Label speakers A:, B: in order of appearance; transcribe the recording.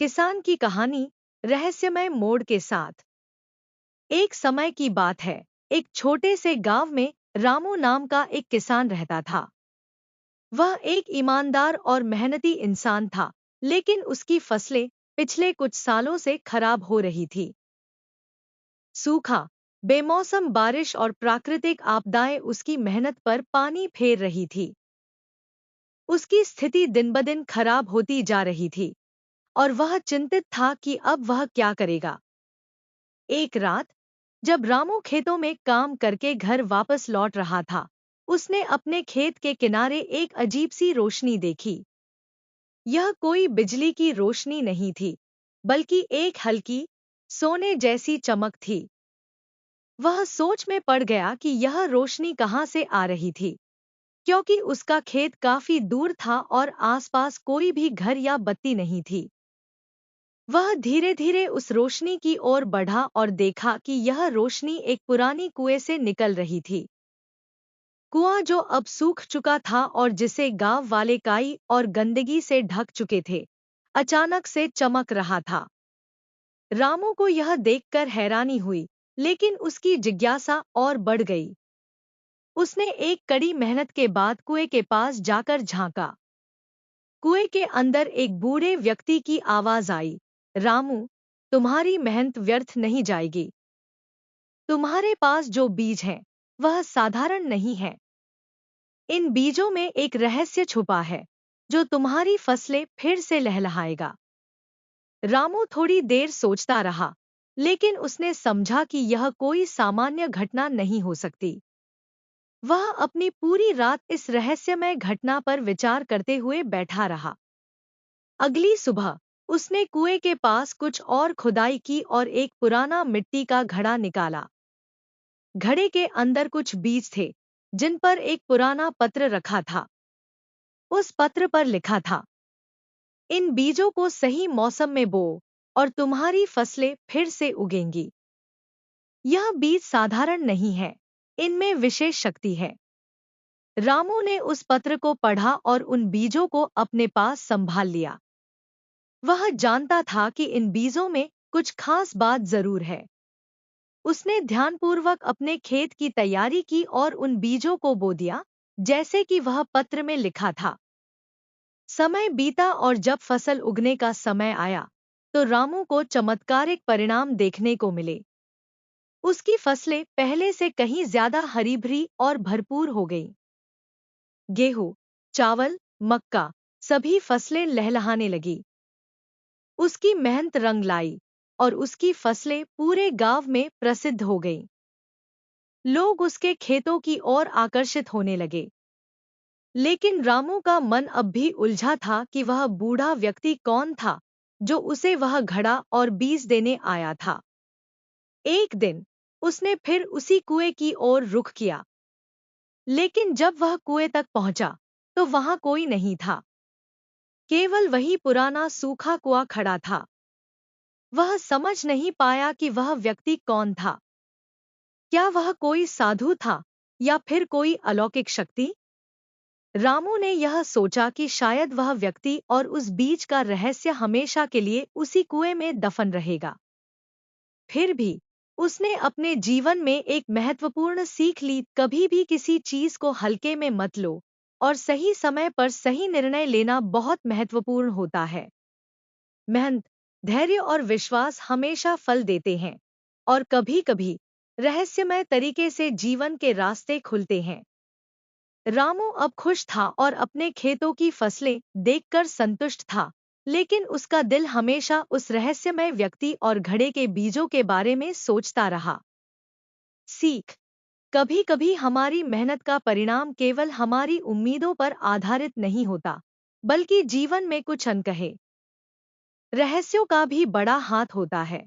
A: किसान की कहानी रहस्यमय मोड़ के साथ। एक समय की बात है, एक छोटे से गांव में रामू नाम का एक किसान रहता था। वह एक ईमानदार और मेहनती इंसान था, लेकिन उसकी फसलें पिछले कुछ सालों से खराब हो रही थी। सूखा, बेमौसम बारिश और प्राकृतिक आपदाएं उसकी मेहनत पर पानी फेर रही थी। उसकी स्थिति दिन-ब-दिन खराब होती जा रही थी और वह चिंतित था कि अब वह क्या करेगा। एक रात, जब रामू खेतों में काम करके घर वापस लौट रहा था, उसने अपने खेत के किनारे एक अजीब सी रोशनी देखी। यह कोई बिजली की रोशनी नहीं थी, बल्कि एक हल्की, सोने जैसी चमक थी। वह सोच में पड़ गया कि यह रोशनी कहाँ से आ रही थी, क्योंकि उसका खेत काफी दूर था और आसपास कोई भी घर या बत्ती नहीं थी। वह धीरे-धीरे उस रोशनी की ओर बढ़ा और देखा कि यह रोशनी एक पुरानी कुएं से निकल रही थी। कुआं जो अब सूख चुका था और जिसे गांव वाले काई और गंदगी से ढक चुके थे, अचानक से चमक रहा था। रामू को यह देखकर हैरानी हुई, लेकिन उसकी जिज्ञासा और बढ़ गई। उसने एक कड़ी मेहनत के बाद कुएं के पास जाकर झांका। कुएं के अंदर एक बूढ़े व्यक्ति की आवाज आई, रामू, तुम्हारी मेहनत व्यर्थ नहीं जाएगी। तुम्हारे पास जो बीज हैं, वह साधारण नहीं है। इन बीजों में एक रहस्य छुपा है, जो तुम्हारी फसलें फिर से लहलहाएगा। रामू थोड़ी देर सोचता रहा, लेकिन उसने समझा कि यह कोई सामान्य घटना नहीं हो सकती। वह अपनी पूरी रात इस रहस्यमय घटना पर विचार करते हुए बैठा रहा। अगली सुबह उसने कुएं के पास कुछ और खुदाई की और एक पुराना मिट्टी का घड़ा निकाला। घड़े के अंदर कुछ बीज थे, जिन पर एक पुराना पत्र रखा था। उस पत्र पर लिखा था, इन बीजों को सही मौसम में बो और तुम्हारी फसलें फिर से उगेंगी। यह बीज साधारण नहीं है, इनमें विशेष शक्ति है। रामू ने उस पत्र को पढ़ा और उन बीजों को अपने पास संभाल लिया। वह जानता था कि इन बीजों में कुछ खास बात जरूर है। उसने ध्यानपूर्वक अपने खेत की तैयारी की और उन बीजों को बो दिया, जैसे कि वह पत्र में लिखा था। समय बीता और जब फसल उगने का समय आया, तो रामू को चमत्कारिक परिणाम देखने को मिले। उसकी फसलें पहले से कहीं ज्यादा हरी-भरी और भरपूर हो गईं। गेहूं, चावल, मक्का, सभी फसलें लहलहाने लगी। उसकी मेहनत रंग लाई और उसकी फसलें पूरे गांव में प्रसिद्ध हो गईं। लोग उसके खेतों की ओर आकर्षित होने लगे। लेकिन रामू का मन अब भी उलझा था कि वह बूढ़ा व्यक्ति कौन था, जो उसे वह घड़ा और बीज देने आया था। एक दिन उसने फिर उसी कुएं की ओर रुख किया, लेकिन जब वह कुएं तक पहुंचा, तो वहां कोई नहीं था। केवल वही पुराना सूखा कुआं खड़ा था। वह समझ नहीं पाया कि वह व्यक्ति कौन था। क्या वह कोई साधु था या फिर कोई अलौकिक शक्ति? रामू ने यह सोचा कि शायद वह व्यक्ति और उस बीज का रहस्य हमेशा के लिए उसी कुएं में दफन रहेगा। फिर भी उसने अपने जीवन में एक महत्वपूर्ण सीख ली, कभी भी किसी चीज को हल्के में मत लो और सही समय पर सही निर्णय लेना बहुत महत्वपूर्ण होता है। मेहनत, धैर्य और विश्वास हमेशा फल देते हैं और कभी-कभी रहस्यमय तरीके से जीवन के रास्ते खुलते हैं। रामू अब खुश था और अपने खेतों की फसलें देखकर संतुष्ट था, लेकिन उसका दिल हमेशा उस रहस्यमय व्यक्ति और घड़े के बीजों के बारे में सोचता रहा। सीख, कभी-कभी हमारी मेहनत का परिणाम केवल हमारी उम्मीदों पर आधारित नहीं होता, बल्कि जीवन में कुछ अनकहे रहस्यों का भी बड़ा हाथ होता है।